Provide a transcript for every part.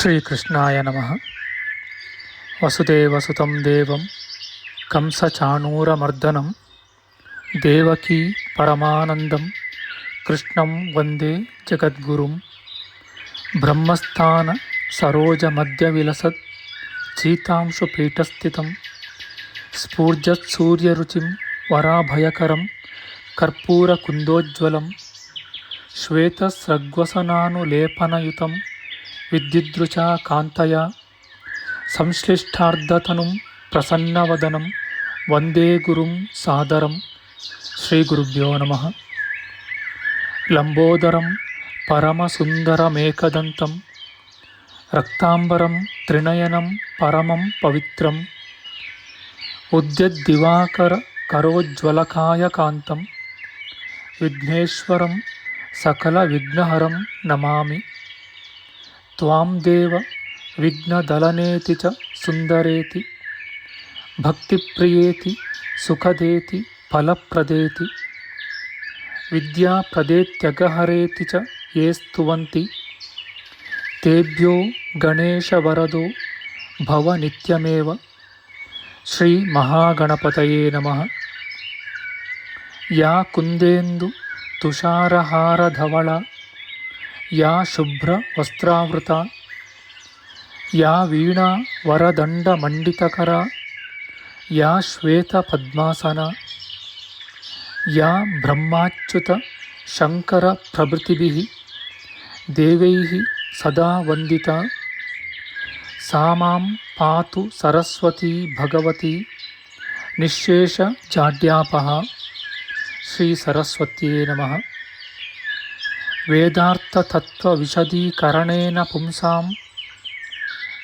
ಶ್ರೀಕೃಷ್ಣಾಯ ನಮಃ. ವಸುದೇವಸುತಂ ದೇವಂ ಕಂಸಚಾಣೂರಮರ್ದನಂ ದೇವಕೀ ಪರಮಾನಂದಂ ಕೃಷ್ಣಂ ವಂದೇ ಜಗದ್ಗುರುಂ. ಬ್ರಹ್ಮಸ್ಥಾನ ಸರೋಜಮಧ್ಯವಿಲಸತ್ ಚೀತಾಂಶುಪೀಠಸ್ಥಿತಂ ಸ್ಫೂರ್ಜತ್ಸೂರ್ಯರುಚಿಂ ವರಾಭಯಕರಂ ಕರ್ಪೂರಕುಂದೋಜ್ವಲಂ ಶ್ವೇತಸ್ರಗ್ವಸನಾನುಲೇಪನಯುತಂ ವಿದ್ಯುದೃಚಾ ಕಾಂತಯ ಸಂಶ್ಲಿಷ್ಟಾರ್ಧತನುಂ ಪ್ರಸನ್ನವದನಂ ವಂದೇ ಗುರುಂ ಸಾದರಂ. ಶ್ರೀಗುರುಭ್ಯೋ ನಮಃ. ಲಂಬೋದರಂ ಪರಮಸುಂದರಮೇಕದಂತಂ ರಕ್ತಾಂಬರಂ ತ್ರಿನಯನಂ ಪರಮಂ ಪವಿತ್ರಂ ಉದ್ಯದ್ದಿವಾಕರ ಕರೋಜ್ವಲಕಾಯಕಾಂತಂ ವಿಘ್ನೇಶ್ವರಂ ಸಕಲವಿಘ್ನಹರಂ ನಮಾಮಿ. ತ್ವಾಂ ದೇವ ವಿಘ್ನದಲನೇತಿ ಚ ಸುಂದರೇತಿ ಭಕ್ತಿಪ್ರಿಯೇತಿ ಸುಖದೇತಿ ಫಲಪ್ರದೇತಿ ವಿದ್ಯಾಪ್ರದೇತ್ಯಗಹರೇತಿ ಚ ಯೇ ಸ್ತುವಂತಿ ತೇಭ್ಯೋ ಗಣೇಶವರದೋ ಭವ ನಿತ್ಯಮೇವ. ಶ್ರೀ ಮಹಾಗಣಪತಯೇ ನಮಃ. ಯಾ ಕುಂದೇಂದು ತುಷಾರಹಾರಧವಳ ಯಾ ಶುಭ್ರ ವಸ್ತ್ರಾವೃತ ಯಾ ವೀಣಾ ವರದಂಡಮಂಡಿತಕರ ಯಾ ಶ್ವೇತ ಪದ್ಮಾಸನ ಯಾ ಬ್ರಹ್ಮಾಚ್ಯುತ ಶಂಕರ ಪ್ರಭೃತಿಭಿಃ ದೇವೈಃ ಸದಾ ವಂದಿತಾ ಸಾ ಮಾಂ ಪಾತು ಸರಸ್ವತೀ ಭಗವತಿ ನಿಶ್ಶೇಷ ಜಾಡ್ಯಾಪಃ. ಶ್ರೀ ಸರಸ್ವತ್ಯೇ ನಮಃ. ವೇದಾರ್ಥತತ್ವವಿಶದೀಕರಣೇನ ಪುಂಸಾಂ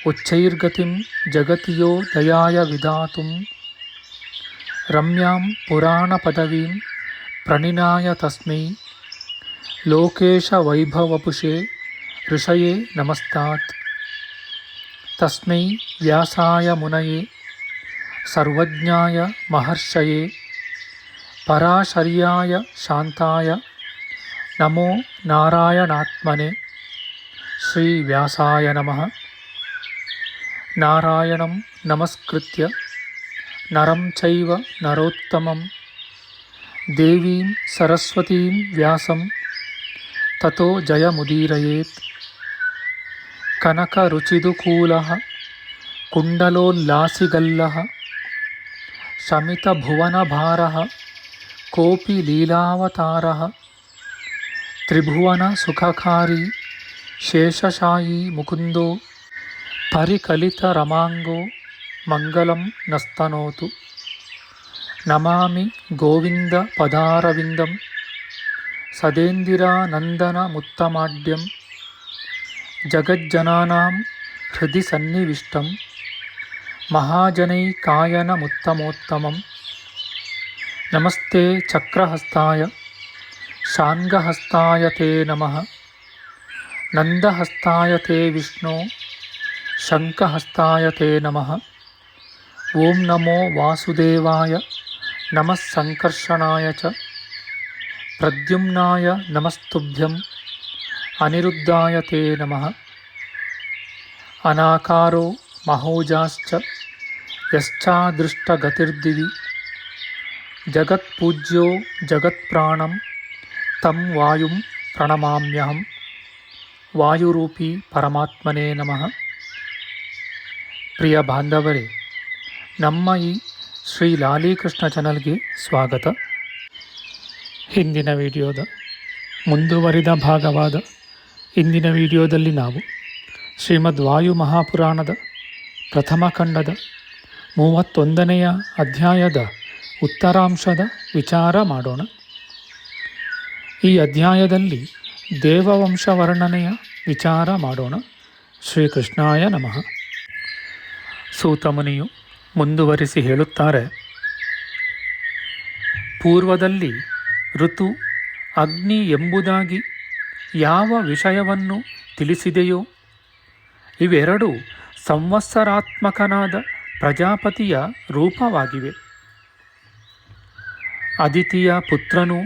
ಉಚ್ಚೈರ್ಗತಿಂ ಜಗತಿಯೋ ದಯಾಯ ವಿಧಾತುಂ ರಮ್ಯಾಂ ಪುರಾಣಪದವೀಂ ಪ್ರಣಿನಾಯ ತಸ್ಮೈ ಲೋಕೇಶವೈಭವಪುಷೇ ಋಷಯೇ ನಮಸ್ತಾತ್. ತಸ್ಮೈ ವ್ಯಾಸಾಯ ಮುನಯೇ ಸರ್ವಜ್ಞಾಯ ಮಹರ್ಷಯೇ ಪರಾಶರ್ಯಾಯ ಶಾಂತಾಯ ನಮೋ ನಾರಾಯಣಾತ್ಮನೆ. ಶ್ರೀ ವ್ಯಾಸಾಯ ನಮಃ. ನಾರಾಯಣಂ ನಮಸ್ಕೃತ್ಯ ನರಂ ಚೈವ ನರೋತ್ತಮಂ ದೇವೀಂ ಸರಸ್ವತೀಂ ವ್ಯಾಸಂ ತತೋ ಜಯಮುದೀರಯೇತ್. ಕನಕರುಚಿದುಕೂಲಃ ಕುಂಡಲೋಲ್ಲಾಸಿಗಲ್ಲಃ ಶಮಿತಭುವನಭಾರಃ ಕೋಪಿ ಲೀಲಾವತಾರಃ ತ್ರಿಭುವನ ಸುಖಕಾರಿ ಶೇಷಶಾಯೀ ಮುಕುಂದೋ ಪರಿಕಲಿತರಮಾಂಗೋ ಮಂಗಲಂ ನಸ್ತನೋತು. ನಮಾಮಿ ಗೋವಿಂದ ಪದಾರವಿಂದಂ ಸದೇಂದಿರಾನಂದನಮುತ್ತಮಾಡ್ಯಂ ಜಗಜ್ಜನಾನಾಂ ಹೃದಯ ಸನ್ನಿವಿಷ್ಟಂ ಮಹಾಜನೈಕಾಯನಮುತ್ತಮೋತ್ತಮಂ. ನಮಸ್ತೆ ಚಕ್ರಹಸ್ತಾಯ ಶಾಂಗಹಸ್ತಾಯ ತೇ ನಮಃ. ನಂದಹಸ್ತಾಯ ತೇ ವಿಷ್ಣೋ ಶಂಖಹಸ್ತಾಯ ತೇ ನಮಃ. ಓಂ ನಮೋ ವಾಸುದೇವಾಯ ನಮಃ ಸಂಕರ್ಷಣಾಯ ಚ ಪ್ರದ್ಯುಮ್ನಾಯ ನಮಸ್ತುಭ್ಯಂ ಅನಿರುದ್ಧಾಯ ತೇ ನಮಃ. ಅನಾಕಾರೋ ಮಹೋಜಾಶ್ಚ ಯಶ್ಚಾದೃಷ್ಟಗತಿರ್ದಿವಿ ಜಗತ್ಪೂಜ್ಯೋ ಜಗತ್ಪ್ರಾಣಂ ತಂ ವಾಯುಂ ಪ್ರಣಮಾಮ್ಯಹಂ. ವಾಯುರೂಪಿ ಪರಮಾತ್ಮನೇ ನಮಃ. ಪ್ರಿಯ ಬಾಂಧವರೇ, ನಮ್ಮ ಈ ಶ್ರೀ ಲಾಲಿಕೃಷ್ಣ ಚಾನಲ್ಗೆ ಸ್ವಾಗತ. ಹಿಂದಿನ ವಿಡಿಯೋದ ಮುಂದುವರಿದ ಭಾಗವಾದ ಇಂದಿನ ವಿಡಿಯೋದಲ್ಲಿ ನಾವು ಶ್ರೀಮದ್ ವಾಯು ಮಹಾಪುರಾಣದ ಪ್ರಥಮ ಖಂಡದ 31ನೆಯ ಅಧ್ಯಾಯದ ಉತ್ತರಾಂಶದ ವಿಚಾರ ಮಾಡೋಣ. ಈ ಅಧ್ಯಾಯದಲ್ಲಿ ದೇವವಂಶ ವರ್ಣನೆಯ ವಿಚಾರ ಮಾಡೋಣ. ಶ್ರೀಕೃಷ್ಣಾಯ ನಮಃ. ಸೂತಮುನಿಯು ಮುಂದುವರಿಸಿ ಹೇಳುತ್ತಾರೆ, ಪೂರ್ವದಲ್ಲಿ ಋತು ಅಗ್ನಿ ಎಂಬುದಾಗಿ ಯಾವ ವಿಷಯವನ್ನು ತಿಳಿಸಿದೆಯೋ ಇವೆರಡು ಸಂವತ್ಸರಾತ್ಮಕನಾದ ಪ್ರಜಾಪತಿಯ ರೂಪವಾಗಿವೆ. ಅದಿತಿಯ ಪುತ್ರನೂ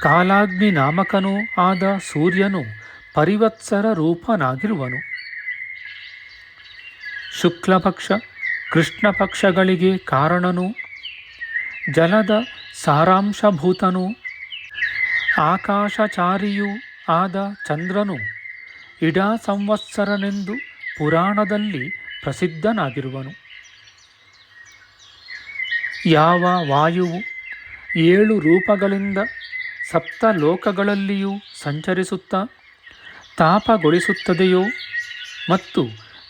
ಕಾಲಾಗ್ನಿ ನಾಮಕನೂ ಆದ ಸೂರ್ಯನು ಪರಿವತ್ಸರ ರೂಪನಾಗಿರುವನು. ಶುಕ್ಲಪಕ್ಷ ಕೃಷ್ಣ ಪಕ್ಷಗಳಿಗೆ ಕಾರಣನು, ಜಲದ ಸಾರಾಂಶಭೂತನು, ಆಕಾಶಚಾರಿಯೂ ಆದ ಚಂದ್ರನು ಇಡಾ ಸಂವತ್ಸರನೆಂದು ಪುರಾಣದಲ್ಲಿ ಪ್ರಸಿದ್ಧನಾಗಿರುವನು. ಯಾವ ವಾಯುವು 7 ರೂಪಗಳಿಂದ ಸಪ್ತ ಲೋಕಗಳಲ್ಲಿಯೂ ಸಂಚರಿಸುತ್ತಾ ತಾಪಗೊಳಿಸುತ್ತದೆಯೋ ಮತ್ತು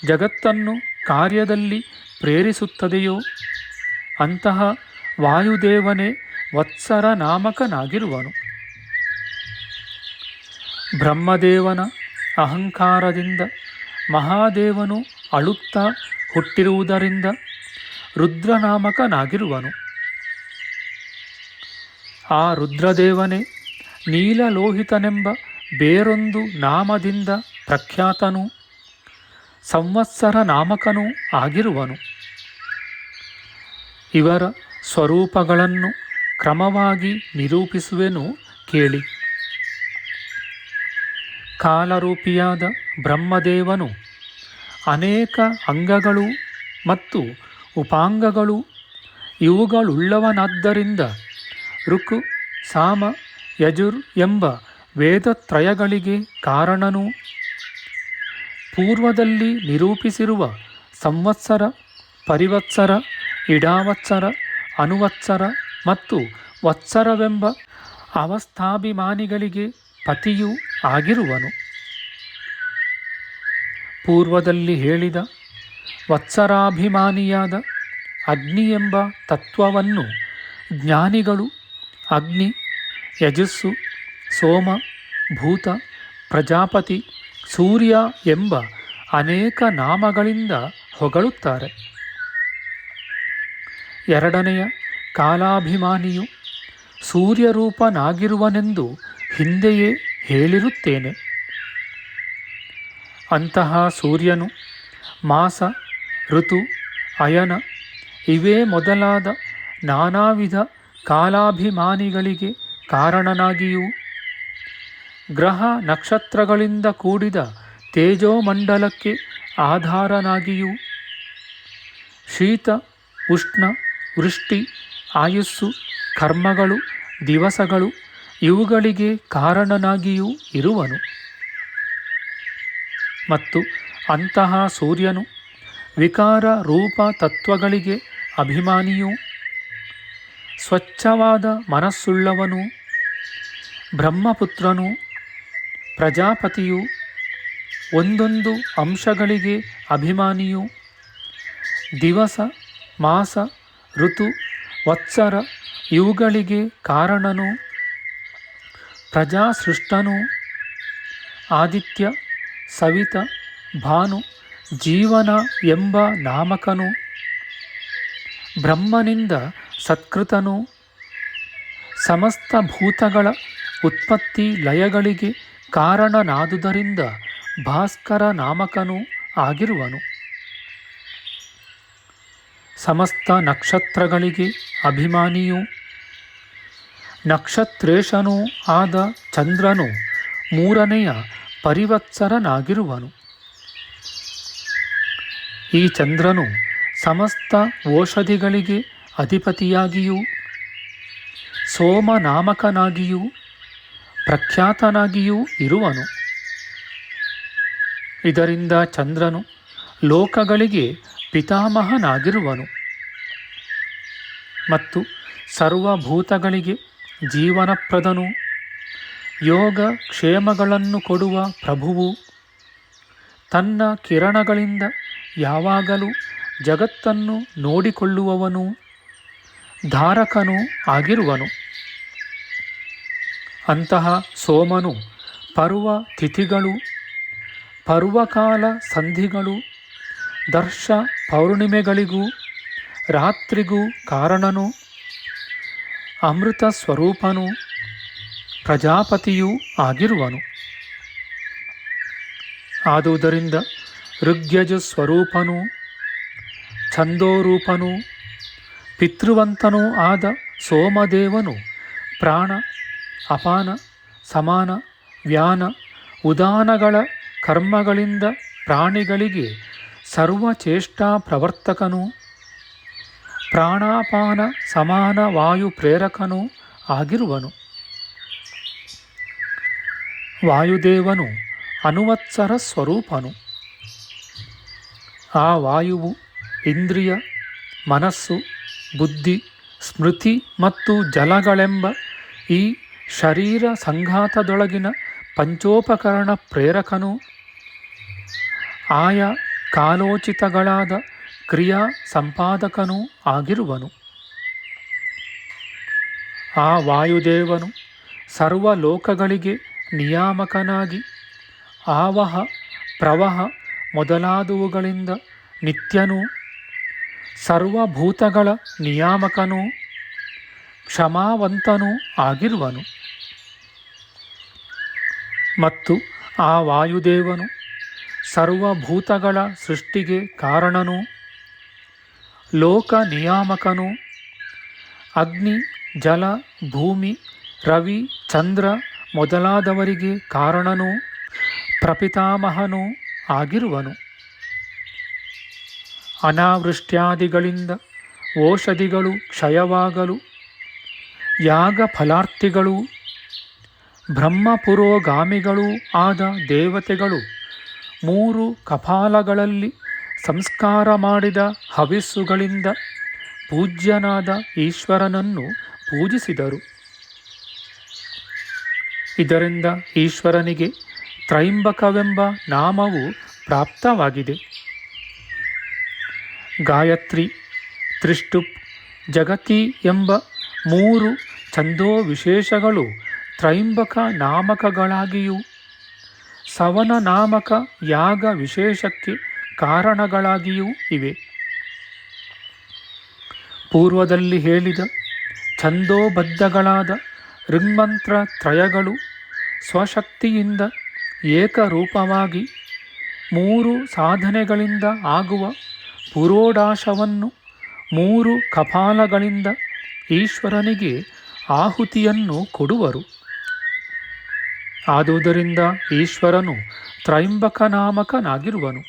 ಜಗತ್ತನ್ನು ಕಾರ್ಯದಲ್ಲಿ ಪ್ರೇರಿಸುತ್ತದೆಯೋ ಅಂತಹ ವಾಯುದೇವನೇ ವತ್ಸರ ನಾಮಕನಾಗಿರುವನು. ಬ್ರಹ್ಮದೇವನ ಅಹಂಕಾರದಿಂದ ಮಹಾದೇವನು ಅಳುತ್ತಾ ಹುಟ್ಟಿರುವುದರಿಂದ ರುದ್ರನಾಮಕನಾಗಿರುವನು. ಆ ರುದ್ರದೇವನೇ ನೀಲಲೋಹಿತನೆಂಬ ಬೇರೊಂದು ನಾಮದಿಂದ ಪ್ರಖ್ಯಾತನೂ ಸಂವತ್ಸರ ನಾಮಕನೂ ಆಗಿರುವನು. ಇವರ ಸ್ವರೂಪಗಳನ್ನು ಕ್ರಮವಾಗಿ ನಿರೂಪಿಸುವೆನು ಕೇಳಿ. ಕಾಲರೂಪಿಯಾದ ಬ್ರಹ್ಮದೇವನು ಅನೇಕ ಅಂಗಗಳು ಮತ್ತು ಉಪಾಂಗಗಳು ಇವುಗಳುಳ್ಳವನಾದ್ದರಿಂದ ಋಕು, ಸಾಮ, ಯಜುರ್ ಎಂಬ ವೇದತ್ರಯಗಳಿಗೆ ಕಾರಣನೂ, ಪೂರ್ವದಲ್ಲಿ ನಿರೂಪಿಸಿರುವ ಸಂವತ್ಸರ, ಪರಿವತ್ಸರ, ಇಡಾವತ್ಸರ, ಅನುವತ್ಸರ ಮತ್ತು ವತ್ಸರವೆಂಬ ಅವಸ್ಥಾಭಿಮಾನಿಗಳಿಗೆ ಪತಿಯೂ ಆಗಿರುವನು. ಪೂರ್ವದಲ್ಲಿ ಹೇಳಿದ ವತ್ಸರಾಭಿಮಾನಿಯಾದ ಅಗ್ನಿ ಎಂಬ ತತ್ವವನ್ನು ಜ್ಞಾನಿಗಳು ಅಗ್ನಿ, ಯಜಸ್ಸು, ಸೋಮ, ಭೂತ, ಪ್ರಜಾಪತಿ, ಸೂರ್ಯ ಎಂಬ ಅನೇಕ ನಾಮಗಳಿಂದ ಹೊಗಳುತ್ತಾರೆ. ಎರಡನೆಯ ಕಾಲಾಭಿಮಾನಿಯು ಸೂರ್ಯರೂಪನಾಗಿರುವನೆಂದು ಹಿಂದೆಯೇ ಹೇಳಿರುತ್ತೇನೆ. ಅಂತಹ ಸೂರ್ಯನು ಮಾಸ, ಋತು, ಅಯನ ಇವೇ ಮೊದಲಾದ ನಾನಾ ವಿಧ ಕಾಲಾಭಿಮಾನಿಗಳಿಗೆ ಕಾರಣನಾಗಿಯೂ, ಗ್ರಹ ನಕ್ಷತ್ರಗಳಿಂದ ಕೂಡಿದ ತೇಜೋಮಂಡಲಕ್ಕೆ ಆಧಾರನಾಗಿಯೂ, ಶೀತ, ಉಷ್ಣ, ವೃಷ್ಟಿ, ಆಯುಸ್ಸು, ಕರ್ಮಗಳು, ದಿವಸಗಳು ಇವುಗಳಿಗೆ ಕಾರಣನಾಗಿಯೂ ಇರುವನು. ಮತ್ತು ಅಂತಹ ಸೂರ್ಯನು ವಿಕಾರ ರೂಪ ತತ್ವಗಳಿಗೆ ಅಭಿಮಾನಿಯೂ, ಸ್ವಚ್ಛವಾದ ಮನಸ್ಸುಳ್ಳವನು, ಬ್ರಹ್ಮಪುತ್ರನು, ಪ್ರಜಾಪತಿಯು, ಒಂದೊಂದು ಅಂಶಗಳಿಗೆ ಅಭಿಮಾನಿಯೂ, ದಿವಸ, ಮಾಸ, ಋತು, ವತ್ಸರ ಇವುಗಳಿಗೆ ಕಾರಣನು, ಪ್ರಜಾಸೃಷ್ಟನು, ಆದಿತ್ಯ, ಸವಿತ, ಭಾನು, ಜೀವನ ಎಂಬ ನಾಮಕನು, ಬ್ರಹ್ಮನಿಂದ ಸತ್ಕೃತನು, ಸಮಸ್ತ ಭೂತಗಳ ಉತ್ಪತ್ತಿ ಲಯಗಳಿಗೆ ಕಾರಣನಾದುದರಿಂದ ಭಾಸ್ಕರ ನಾಮಕನೂ ಆಗಿರುವನು. ಸಮಸ್ತ ನಕ್ಷತ್ರಗಳಿಗೆ ಅಭಿಮಾನಿಯೂ ನಕ್ಷತ್ರೇಶನೂ ಆದ ಚಂದ್ರನು ಮೂರನೆಯ ಪರಿವತ್ಸರನಾಗಿರುವನು. ಈ ಚಂದ್ರನು ಸಮಸ್ತ ಓಷಧಿಗಳಿಗೆ ಅಧಿಪತಿಯಾಗಿಯೂ ಸೋಮನಾಮಕನಾಗಿಯೂ ಪ್ರಖ್ಯಾತನಾಗಿಯೂ ಇರುವನು. ಇದರಿಂದ ಚಂದ್ರನು ಲೋಕಗಳಿಗೆ ಪಿತಾಮಹನಾಗಿರುವನು ಮತ್ತು ಸರ್ವಭೂತಗಳಿಗೆ ಜೀವನಪ್ರದನು, ಯೋಗ ಕ್ಷೇಮಗಳನ್ನು ಕೊಡುವ ಪ್ರಭುವು, ತನ್ನ ಕಿರಣಗಳಿಂದ ಯಾವಾಗಲೂ ಜಗತ್ತನ್ನು ನೋಡಿಕೊಳ್ಳುವವನು, ಧಾರಕನೂ ಆಗಿರುವನು. ಅಂತಹ ಸೋಮನು ಪರ್ವ ತಿಥಿಗಳು, ಪರ್ವಕಾಲ ಸಂಧಿಗಳು, ದರ್ಶ ಪೌರ್ಣಿಮೆಗಳಿಗೂ ರಾತ್ರಿಗೂ ಕಾರಣನು, ಅಮೃತ ಸ್ವರೂಪನು, ಪ್ರಜಾಪತಿಯೂ ಆಗಿರುವನು. ಆದುದರಿಂದ ಋಗ್ಯಜು ಸ್ವರೂಪನೂ ಛಂದೋರೂಪನೂ ಪಿತೃವಂತನೂ ಆದ ಸೋಮದೇವನು ಪ್ರಾಣ, ಅಪಾನ, ಸಮಾನ, ವ್ಯಾನ, ಉದಾನಗಳ ಕರ್ಮಗಳಿಂದ ಪ್ರಾಣಿಗಳಿಗೆ ಸರ್ವಚೇಷ್ಟಾ ಪ್ರವರ್ತಕನೂ ಪ್ರಾಣಾಪಾನ ಸಮಾನ ವಾಯು ಪ್ರೇರಕನೂ ಆಗಿರುವನು. ವಾಯುದೇವನು ಅನುವತ್ಸರ ಸ್ವರೂಪನು. ಆ ವಾಯುವು ಇಂದ್ರಿಯ, ಮನಸ್ಸು, ಬುದ್ಧಿ, ಸ್ಮೃತಿ ಮತ್ತು ಜಲಗಳೆಂಬ ಈ ಶರೀರ ಸಂಘಾತದೊಳಗಿನ ಪಂಚೋಪಕರಣ ಪ್ರೇರಕನೂ ಆಯಾ ಕಾಲೋಚಿತಗಳಾದ ಕ್ರಿಯಾ ಸಂಪಾದಕನೂ ಆಗಿರುವನು. ಆ ವಾಯುದೇವನು ಸರ್ವಲೋಕಗಳಿಗೆ ನಿಯಾಮಕನಾಗಿ ಆವಹ ಪ್ರವಹ ಮೊದಲಾದವುಗಳಿಂದ ನಿತ್ಯನೂ ಸರ್ವಭೂತಗಳ ನಿಯಾಮಕನೂ ಕ್ಷಮಾವಂತನೂ ಆಗಿರುವನು. ಮತ್ತು ಆ ವಾಯುದೇವನು ಸರ್ವಭೂತಗಳ ಸೃಷ್ಟಿಗೆ ಕಾರಣನೂ ಲೋಕ ನಿಯಾಮಕನೂ ಅಗ್ನಿ, ಜಲ, ಭೂಮಿ, ರವಿ, ಚಂದ್ರ ಮೊದಲಾದವರಿಗೆ ಕಾರಣನೂ ಪ್ರಪಿತಾಮಹನೂ ಆಗಿರುವನು. ಅನಾವೃಷ್ಟ್ಯಾದಿಗಳಿಂದ ಓಷಧಿಗಳು ಕ್ಷಯವಾಗಲು ಯಾಗ ಫಲಾರ್ಥಿಗಳೂ ಬ್ರಹ್ಮಪುರೋಗಾಮಿಗಳೂ ಆದ ದೇವತೆಗಳು 3 ಕಪಾಲಗಳಲ್ಲಿ ಸಂಸ್ಕಾರ ಮಾಡಿದ ಹವಿಸ್ಸುಗಳಿಂದ ಪೂಜ್ಯನಾದ ಈಶ್ವರನನ್ನು ಪೂಜಿಸಿದರು. ಇದರಿಂದ ಈಶ್ವರನಿಗೆ ತ್ರೈಂಬಕವೆಂಬ ನಾಮವು ಪ್ರಾಪ್ತವಾಗಿದೆ. ಗಾಯತ್ರಿ, ತ್ರಿಷ್ಟುಪ್, ಜಗತಿ ಎಂಬ 3 ಛಂದೋ ವಿಶೇಷಗಳು ತ್ರೈಂಬಕ ನಾಮಕಗಳಾಗಿಯೂ ಸವನ ನಾಮಕ ಯಾಗ ವಿಶೇಷಕ್ಕೆ ಕಾರಣಗಳಾಗಿಯೂ ಇವೆ. ಪೂರ್ವದಲ್ಲಿ ಹೇಳಿದ ಛಂದೋಬದ್ಧಗಳಾದ ಋಗ್ಮಂತ್ರ ತ್ರಯಗಳು ಸ್ವಶಕ್ತಿಯಿಂದ ಏಕರೂಪವಾಗಿ 3 ಸಾಧನೆಗಳಿಂದ ಆಗುವ ಪುರೋಡಾಶವನ್ನು 3 ಕಪಾಲಗಳಿಂದ ಈಶ್ವರನಿಗೆ ಆಹುತಿಯನ್ನು ಕೊಡುವರು. ಆದುದರಿಂದ ಈಶ್ವರನು ತ್ರೈಂಬಕನಾಮಕನಾಗಿರುವನು.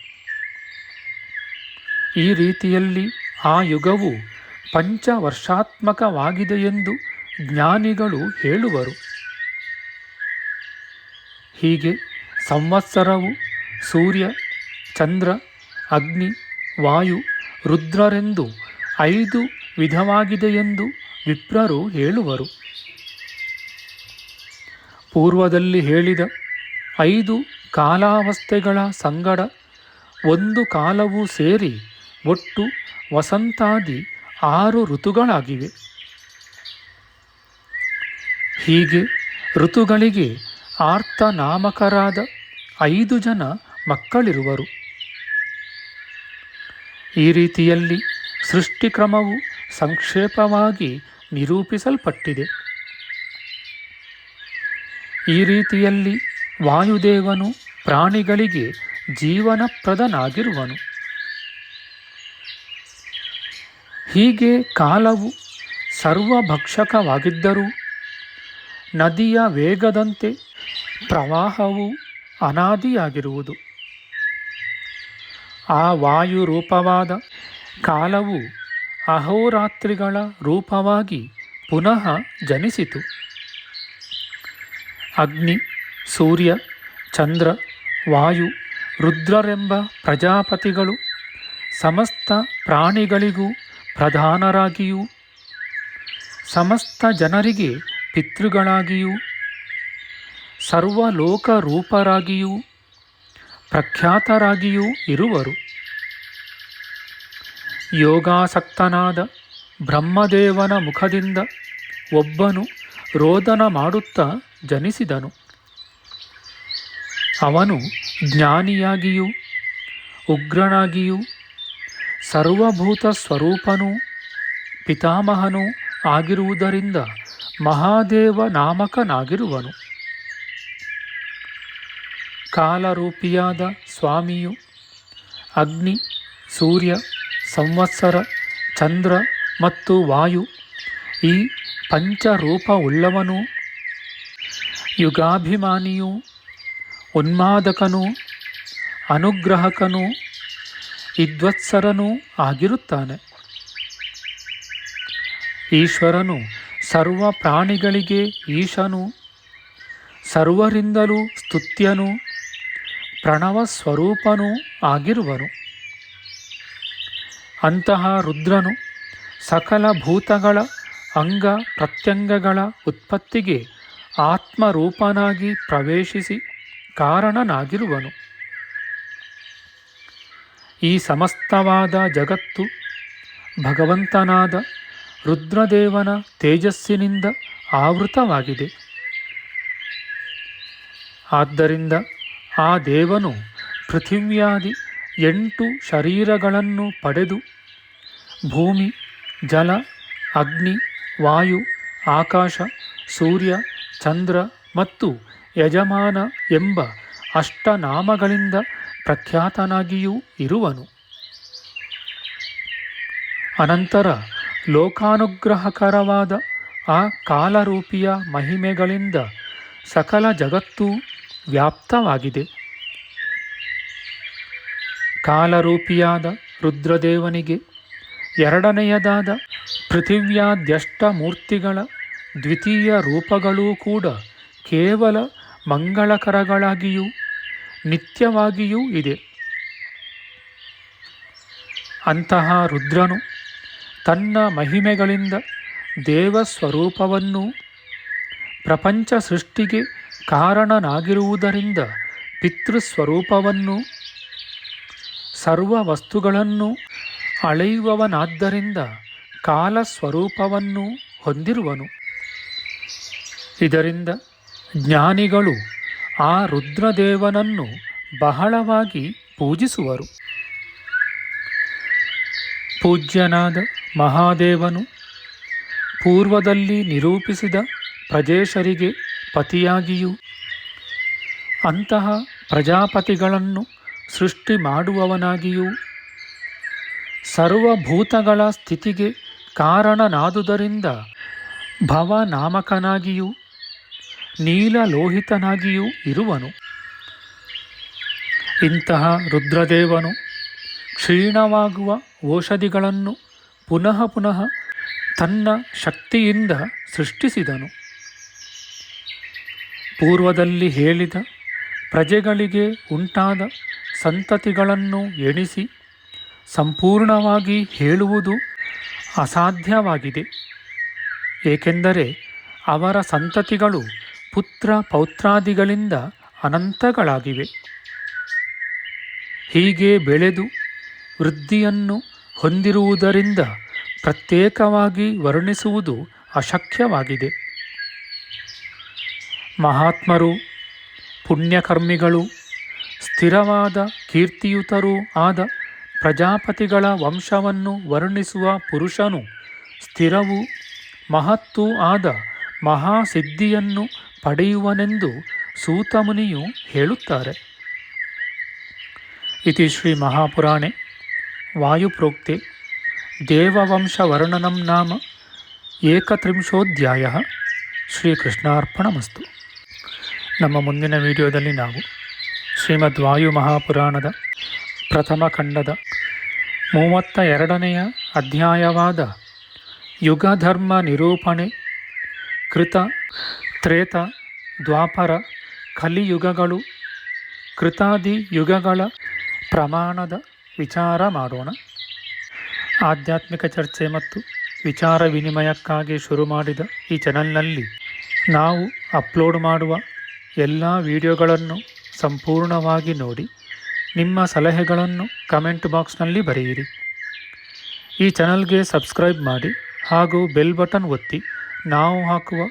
ಈ ರೀತಿಯಲ್ಲಿ ಆ ಯುಗವು ಪಂಚವರ್ಷಾತ್ಮಕವಾಗಿದೆಯೆಂದು ಜ್ಞಾನಿಗಳು ಹೇಳುವರು. ಹೀಗೆ ಸಂವತ್ಸರವು ಸೂರ್ಯ, ಚಂದ್ರ, ಅಗ್ನಿ, ವಾಯು, ರುದ್ರರೆಂದು 5 ವಿಧವಾಗಿದೆಯೆಂದು ವಿಪ್ರರು ಹೇಳುವರು. ಪೂರ್ವದಲ್ಲಿ ಹೇಳಿದ 5 ಕಾಲಾವಸ್ಥೆಗಳ ಸಂಗಡ 1 ಕಾಲವೂ ಸೇರಿ ಒಟ್ಟು ವಸಂತಾದಿ 6 ಋತುಗಳಾಗಿವೆ. ಹೀಗೆ ಋತುಗಳಿಗೆ ಆರ್ತನಾಮಕರಾದ 5 ಜನ ಮಕ್ಕಳಿರುವರು. ಈ ರೀತಿಯಲ್ಲಿ ಸೃಷ್ಟಿಕ್ರಮವು ಸಂಕ್ಷೇಪವಾಗಿ ನಿರೂಪಿಸಲ್ಪಟ್ಟಿದೆ. ಈ ರೀತಿಯಲ್ಲಿ ವಾಯುದೇವನು ಪ್ರಾಣಿಗಳಿಗೆ ಜೀವನಪ್ರದನಾಗಿರುವನು. ಹೀಗೆ ಕಾಲವು ಸರ್ವಭಕ್ಷಕವಾಗಿದ್ದರೂ ನದಿಯ ವೇಗದಂತೆ ಪ್ರವಾಹವು ಅನಾದಿಯಾಗಿರುವುದು. ಆ ವಾಯು ರೂಪವಾದ ಕಾಲವು ಅಹೋರಾತ್ರಿಗಳ ರೂಪವಾಗಿ ಪುನಃ ಜನಿಸಿತು. ಅಗ್ನಿ, ಸೂರ್ಯ, ಚಂದ್ರ, ವಾಯು, ರುದ್ರರೆಂಬ ಪ್ರಜಾಪತಿಗಳು ಸಮಸ್ತ ಪ್ರಾಣಿಗಳಿಗೂ ಪ್ರಧಾನರಾಗಿಯೂ ಸಮಸ್ತ ಜನರಿಗೆ ಪಿತೃಗಳಾಗಿಯೂ ಸರ್ವಲೋಕರೂಪರಾಗಿಯೂ ಪ್ರಖ್ಯಾತರಾಗಿಯೂ ಇರುವರು. ಯೋಗಾಸಕ್ತನಾದ ಬ್ರಹ್ಮದೇವನ ಮುಖದಿಂದ ಒಬ್ಬನು ರೋದನ ಮಾಡುತ್ತಾ ಜನಿಸಿದನು. ಅವನು ಜ್ಞಾನಿಯಾಗಿಯೂ ಉಗ್ರನಾಗಿಯೂ ಸರ್ವಭೂತ ಸ್ವರೂಪನೂ ಪಿತಾಮಹನೂ ಆಗಿರುವುದರಿಂದ ಮಹಾದೇವ ನಾಮಕನಾಗಿರುವನು. ಕಾಲರೂಪಿಯಾದ ಸ್ವಾಮಿಯು ಅಗ್ನಿ, ಸೂರ್ಯ, ಸಂವತ್ಸರ, ಚಂದ್ರ ಮತ್ತು ವಾಯು ಈ ಪಂಚರೂಪವುಳ್ಳವನೂ ಯುಗಾಭಿಮಾನಿಯೂ ಉನ್ಮಾದಕನೂ ಅನುಗ್ರಹಕನೂ ವಿದ್ವತ್ಸರನೂ ಆಗಿರುತ್ತಾನೆ. ಈಶ್ವರನು ಸರ್ವ ಪ್ರಾಣಿಗಳಿಗೆ ಈಶನು, ಸರ್ವರಿಂದಲೂ ಸ್ತುತ್ಯನು, ಪ್ರಣವ ಸ್ವರೂಪನೂ ಆಗಿರುವನು. ಅಂತಹ ರುದ್ರನು ಸಕಲ ಭೂತಗಳ ಅಂಗ ಪ್ರತ್ಯಂಗಗಳ ಉತ್ಪತ್ತಿಗೆ ಆತ್ಮರೂಪನಾಗಿ ಪ್ರವೇಶಿಸಿ ಕಾರಣನಾಗಿರುವನು. ಈ ಸಮಸ್ತವಾದ ಜಗತ್ತು ಭಗವಂತನಾದ ರುದ್ರದೇವನ ತೇಜಸ್ಸಿನಿಂದ ಆವೃತವಾಗಿದೆ. ಆದ್ದರಿಂದ ಆ ದೇವನು ಪೃಥಿವ್ಯಾದಿ 8 ಶರೀರಗಳನ್ನು ಪಡೆದು ಭೂಮಿ, ಜಲ, ಅಗ್ನಿ, ವಾಯು, ಆಕಾಶ, ಸೂರ್ಯ, ಚಂದ್ರ ಮತ್ತು ಯಜಮಾನ ಎಂಬ ಅಷ್ಟನಾಮಗಳಿಂದ ಪ್ರಖ್ಯಾತನಾಗಿಯೂ ಇರುವನು. ಅನಂತರ ಲೋಕಾನುಗ್ರಹಕರವಾದ ಆ ಕಾಲರೂಪಿಯ ಮಹಿಮೆಗಳಿಂದ ಸಕಲ ಜಗತ್ತೂ ವ್ಯಾಪ್ತವಾಗಿದೆ. ಕಾಲರೂಪಿಯಾದ ರುದ್ರದೇವನಿಗೆ ಎರಡನೆಯದಾದ ಪೃಥಿವ್ಯಾದ್ಯಷ್ಟ ಮೂರ್ತಿಗಳ ದ್ವಿತೀಯ ರೂಪಗಳೂ ಕೂಡ ಕೇವಲ ಮಂಗಳಕರಗಳಾಗಿಯೂ ನಿತ್ಯವಾಗಿಯೂ ಇದೆ. ಅಂತಹ ರುದ್ರನು ತನ್ನ ಮಹಿಮೆಗಳಿಂದ ದೇವಸ್ವರೂಪವನ್ನು, ಪ್ರಪಂಚ ಸೃಷ್ಟಿಗೆ ಕಾರಣನಾಗಿರುವುದರಿಂದ ಪಿತೃಸ್ವರೂಪವನ್ನು, ಸರ್ವ ವಸ್ತುಗಳನ್ನು ಅಳೆಯುವವನಾದ್ದರಿಂದ ಕಾಲಸ್ವರೂಪವನ್ನು ಹೊಂದಿರುವನು. ಇದರಿಂದ ಜ್ಞಾನಿಗಳು ಆ ರುದ್ರದೇವನನ್ನು ಬಹಳವಾಗಿ ಪೂಜಿಸುವರು. ಪೂಜ್ಯನಾದ ಮಹಾದೇವನು ಪೂರ್ವದಲ್ಲಿ ನಿರೂಪಿಸಿದ ಪ್ರಜೇಶರಿಗೆ ಪತಿಯಾಗಿಯೂ ಅಂತಹ ಪ್ರಜಾಪತಿಗಳನ್ನು ಸೃಷ್ಟಿ ಮಾಡುವವನಾಗಿಯೂ ಸರ್ವಭೂತಗಳ ಸ್ಥಿತಿಗೆ ಕಾರಣನಾದುದರಿಂದ ಭವನಾಮಕನಾಗಿಯೂ ನೀಲಲೋಹಿತನಾಗಿಯೂ ಇರುವನು. ಇಂತಹ ರುದ್ರದೇವನು ಕ್ಷೀಣವಾಗುವ ಔಷಧಿಗಳನ್ನು ಪುನಃ ಪುನಃ ತನ್ನ ಶಕ್ತಿಯಿಂದ ಸೃಷ್ಟಿಸಿದನು. ಪೂರ್ವದಲ್ಲಿ ಹೇಳಿದ ಪ್ರಜೆಗಳಿಗೆ ಉಂಟಾದ ಸಂತತಿಗಳನ್ನು ಎಣಿಸಿ ಸಂಪೂರ್ಣವಾಗಿ ಹೇಳುವುದು ಅಸಾಧ್ಯವಾಗಿದೆ. ಏಕೆಂದರೆ ಅವರ ಸಂತತಿಗಳು ಪುತ್ರ ಪೌತ್ರಾದಿಗಳಿಂದ ಅನಂತಗಳಾಗಿವೆ. ಹೀಗೆ ಬೆಳೆದು ವೃದ್ಧಿಯನ್ನು ಹೊಂದಿರುವುದರಿಂದ ಪ್ರತ್ಯೇಕವಾಗಿ ವರ್ಣಿಸುವುದು ಅಶಕ್ಯವಾಗಿದೆ. ಮಹಾತ್ಮರು, ಪುಣ್ಯಕರ್ಮಿಗಳು, ಸ್ಥಿರವಾದ ಕೀರ್ತಿಯುತರೂ ಆದ ಪ್ರಜಾಪತಿಗಳ ವಂಶವನ್ನು ವರ್ಣಿಸುವ ಪುರುಷನು ಸ್ಥಿರವೂ ಮಹತ್ತೂ ಆದ ಮಹಾಸಿದ್ಧಿಯನ್ನು ಪಡೆಯುವನೆಂದು ಸೂತಮುನಿಯು ಹೇಳುತ್ತಾರೆ. ಇತಿ ಶ್ರೀ ಮಹಾಪುರಾಣೆ ವಾಯುಪ್ರೋಕ್ತೆ ದೇವವಂಶವರ್ಣನಂ ನಾಮ 31ೋಧ್ಯಾಯ. ಶ್ರೀಕೃಷ್ಣಾರ್ಪಣಮಸ್ತು. ನಮ್ಮ ಮುಂದಿನ ವಿಡಿಯೋದಲ್ಲಿ ನಾವು ಶ್ರೀಮದ್ ವಾಯು ಮಹಾಪುರಾಣದ ಪ್ರಥಮ ಖಂಡದ 32ನೆಯ ಅಧ್ಯಾಯವಾದ ಯುಗಧರ್ಮ ನಿರೂಪಣೆ, ಕೃತ, ತ್ರೇತ, ದ್ವಾಪರ, ಕಲಿಯುಗಗಳು, ಕೃತಾದಿ ಯುಗಗಳ ಪ್ರಮಾಣದ ವಿಚಾರ ಮಾಡೋಣ. ಆಧ್ಯಾತ್ಮಿಕ ಚರ್ಚೆ ಮತ್ತು ವಿಚಾರ ವಿನಿಮಯಕ್ಕಾಗಿ ಶುರು ಮಾಡಿದ ಈ ಚಾನಲ್ನಲ್ಲಿ ನಾವು ಅಪ್ಲೋಡ್ ಮಾಡುವ ಎಲ್ಲ ವಿಡಿಯೋಗಳನ್ನು ಸಂಪೂರ್ಣವಾಗಿ ನೋಡಿ ನಿಮ್ಮ ಸಲಹೆಗಳನ್ನು ಕಮೆಂಟ್ ಬಾಕ್ಸ್ನಲ್ಲಿ ಬರೆಯಿರಿ. ಈ ಚಾನಲ್ಗೆ ಸಬ್ಸ್ಕ್ರೈಬ್ ಮಾಡಿ ಹಾಗೂ ಬೆಲ್ ಬಟನ್ ಒತ್ತಿ ನಾವು ಹಾಕುವ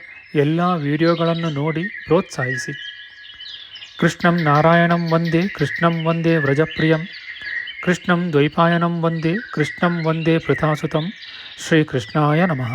ಎಲ್ಲ ವಿಡಿಯೋಗಳನ್ನು ನೋಡಿ ಪ್ರೋತ್ಸಾಹಿಸಿ. ಕೃಷ್ಣಂ ನಾರಾಯಣಂ ವಂದೇ ಕೃಷ್ಣಂ ವಂದೇ ವ್ರಜಪ್ರಿಯಂ ಕೃಷ್ಣಂ ದ್ವೈಪಾಯನಂ ವಂದೇ ಕೃಷ್ಣಂ ವಂದೇ ಪೃಥಾಸುತಂ. ಶ್ರೀಕೃಷ್ಣಾಯ ನಮಃ.